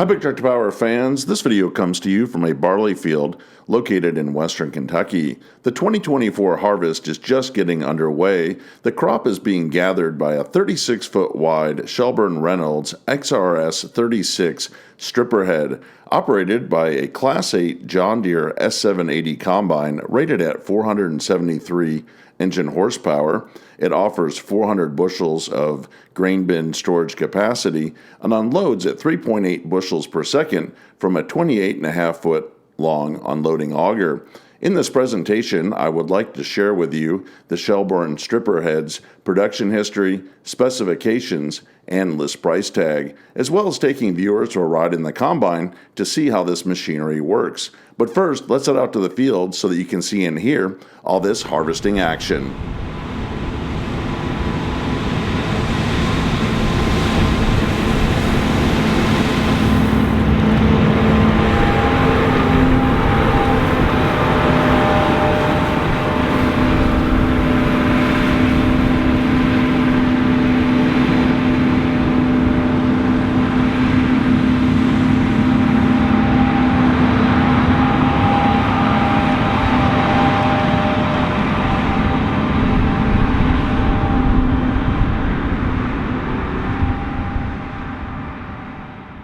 Big Tractor Power fans, this video comes to you from a barley field located in western Kentucky. The 2024 harvest is just getting underway. The crop is being gathered by a 36-foot wide Shelbourne Reynolds XRS36 stripper head operated by a Class 8 John Deere S780 combine rated at 473 engine horsepower. It offers 400 bushels of grain bin storage capacity and unloads at 3.8 bushels per second from a 28.5 foot long unloading auger. In this presentation, I would like to share with you the Shelbourne stripper head's production history, specifications, and list price tag, as well as taking viewers for a ride in the combine to see how this machinery works. But first, let's head out to the field so that you can see and hear all this harvesting action.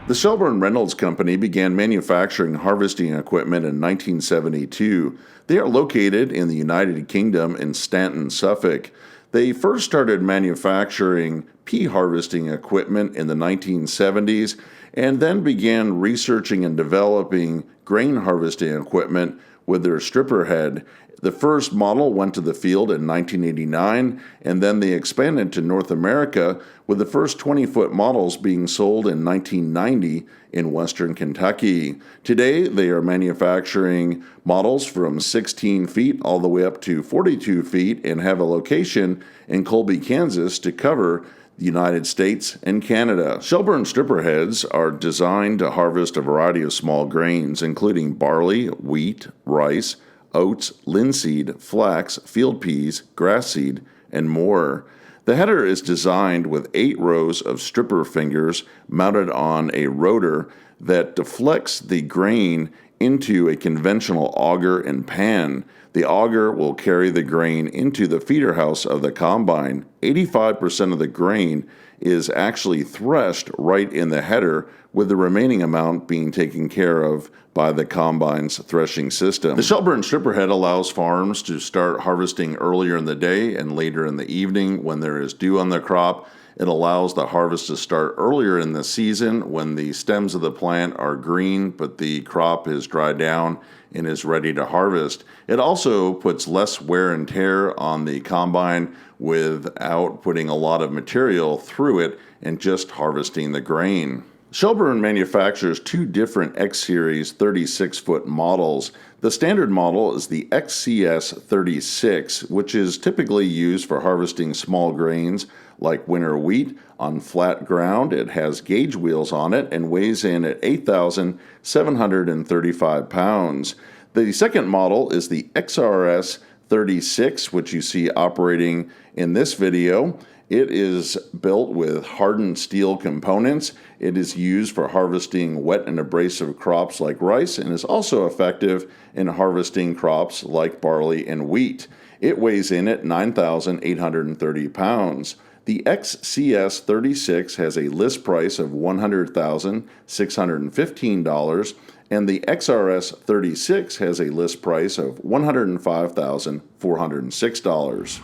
The Shelbourne Reynolds Company began manufacturing harvesting equipment in 1972. They are located in the United Kingdom in Stanton, Suffolk. They first started manufacturing pea harvesting equipment in the 1970s and then began researching and developing grain harvesting equipment with their stripper head. The first model went to the field in 1989, and then they expanded to North America, with the first 20-foot models being sold in 1990 in western Kentucky. Today, they are manufacturing models from 16 feet all the way up to 42 feet and have a location in Colby, Kansas to cover the United States and Canada. Shelbourne stripper heads are designed to harvest a variety of small grains, including barley, wheat, rice, oats, linseed, flax, field peas, grass seed, and more. The header is designed with 8 rows of stripper fingers mounted on a rotor that deflects the grain into a conventional auger and pan. The auger will carry the grain into the feeder house of the combine. 85% of the grain is actually threshed right in the header, with the remaining amount being taken care of by the combine's threshing system. The Shelbourne stripper head allows farms to start harvesting earlier in the day and later in the evening when there is dew on the crop. It allows the harvest to start earlier in the season when the stems of the plant are green but the crop is dried down and is ready to harvest. It also puts less wear and tear on the combine without putting a lot of material through it and just harvesting the grain. Shelbourne manufactures 2 different X-Series 36-foot models. The standard model is the XCS36, which is typically used for harvesting small grains like winter wheat on flat ground. It has gauge wheels on it and weighs in at 8,735 pounds. The second model is the XRS36, which you see operating in this video. It is built with hardened steel components. It is used for harvesting wet and abrasive crops like rice and is also effective in harvesting crops like barley and wheat. It weighs in at 9,830 pounds. The XCS36 has a list price of $100,615, and the XRS36 has a list price of $105,406.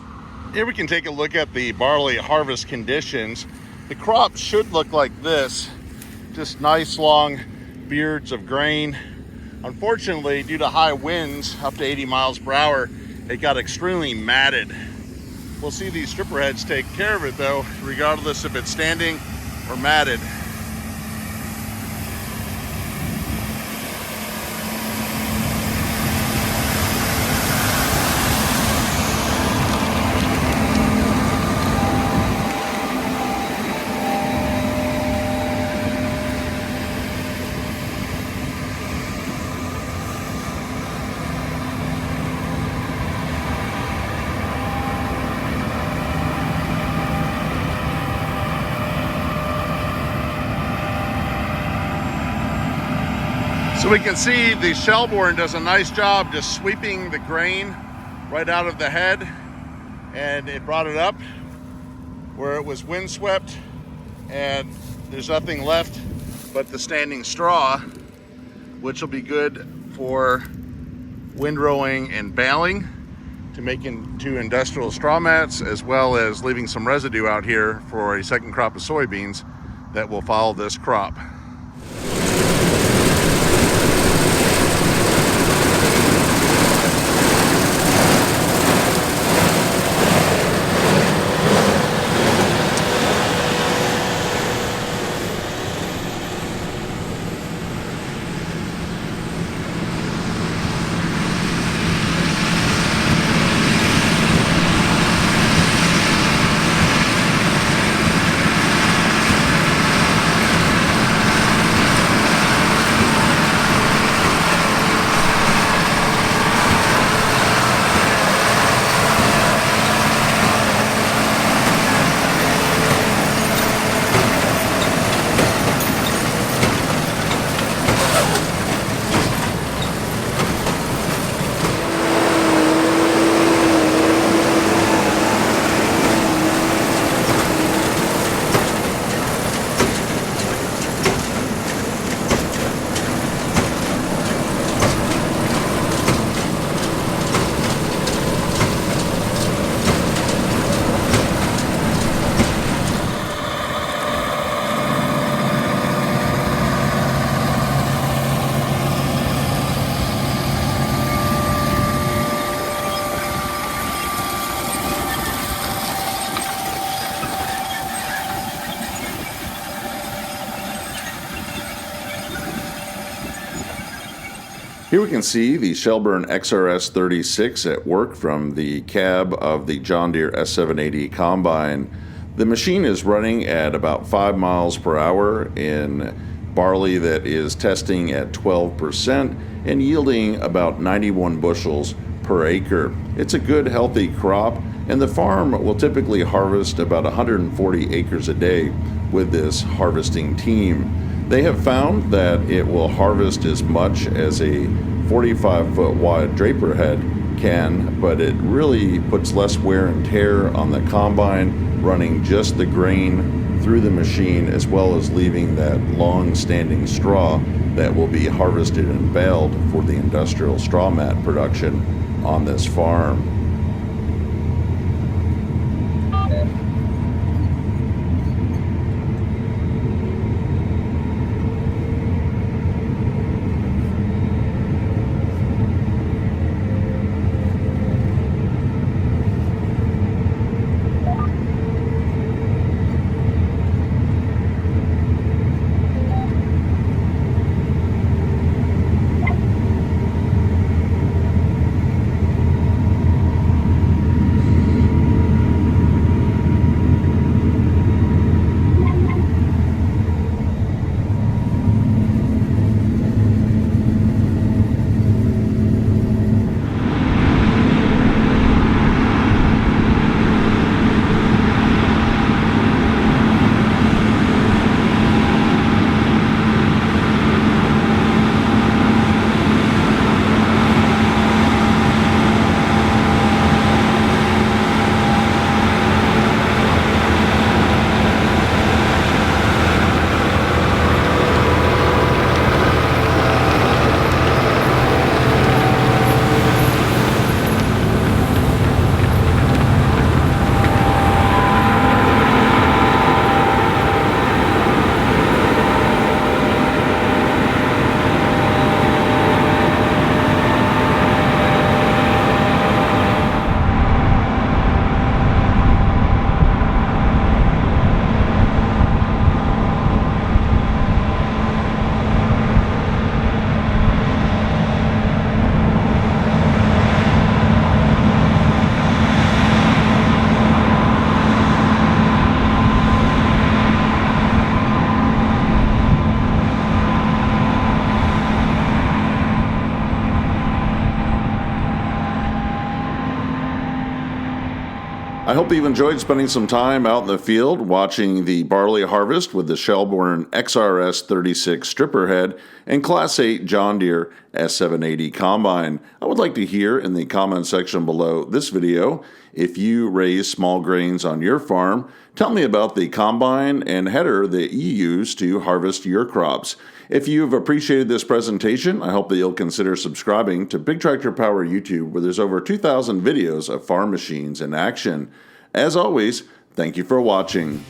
Here we can take a look at the barley harvest conditions. The crop should look like this, just nice long beards of grain. Unfortunately, due to high winds up to 80 miles per hour, it got extremely matted. We'll see these stripper heads take care of it though, regardless if it's standing or matted. So we can see the Shelbourne does a nice job just sweeping the grain right out of the head, and it brought it up where it was windswept and there's nothing left but the standing straw, which will be good for windrowing and baling to make into industrial straw mats, as well as leaving some residue out here for a second crop of soybeans that will follow this crop. Here we can see the Shelbourne XRS36 at work from the cab of the John Deere S780 combine. The machine is running at about 5 miles per hour in barley that is testing at 12% and yielding about 91 bushels per acre. It's a good, healthy crop, and the farm will typically harvest about 140 acres a day with this harvesting team. They have found that it will harvest as much as a 45-foot wide draper head can, but it really puts less wear and tear on the combine, running just the grain through the machine, as well as leaving that long standing straw that will be harvested and baled for the industrial straw mat production on this farm. I hope you've enjoyed spending some time out in the field watching the barley harvest with the Shelbourne XRS36 stripper head and Class 8 John Deere S780 combine. I would like to hear in the comment section below this video if you raise small grains on your farm. Tell me about the combine and header that you use to harvest your crops. If you've appreciated this presentation, I hope that you'll consider subscribing to Big Tractor Power YouTube, where there's over 2,000 videos of farm machines in action. As always, thank you for watching.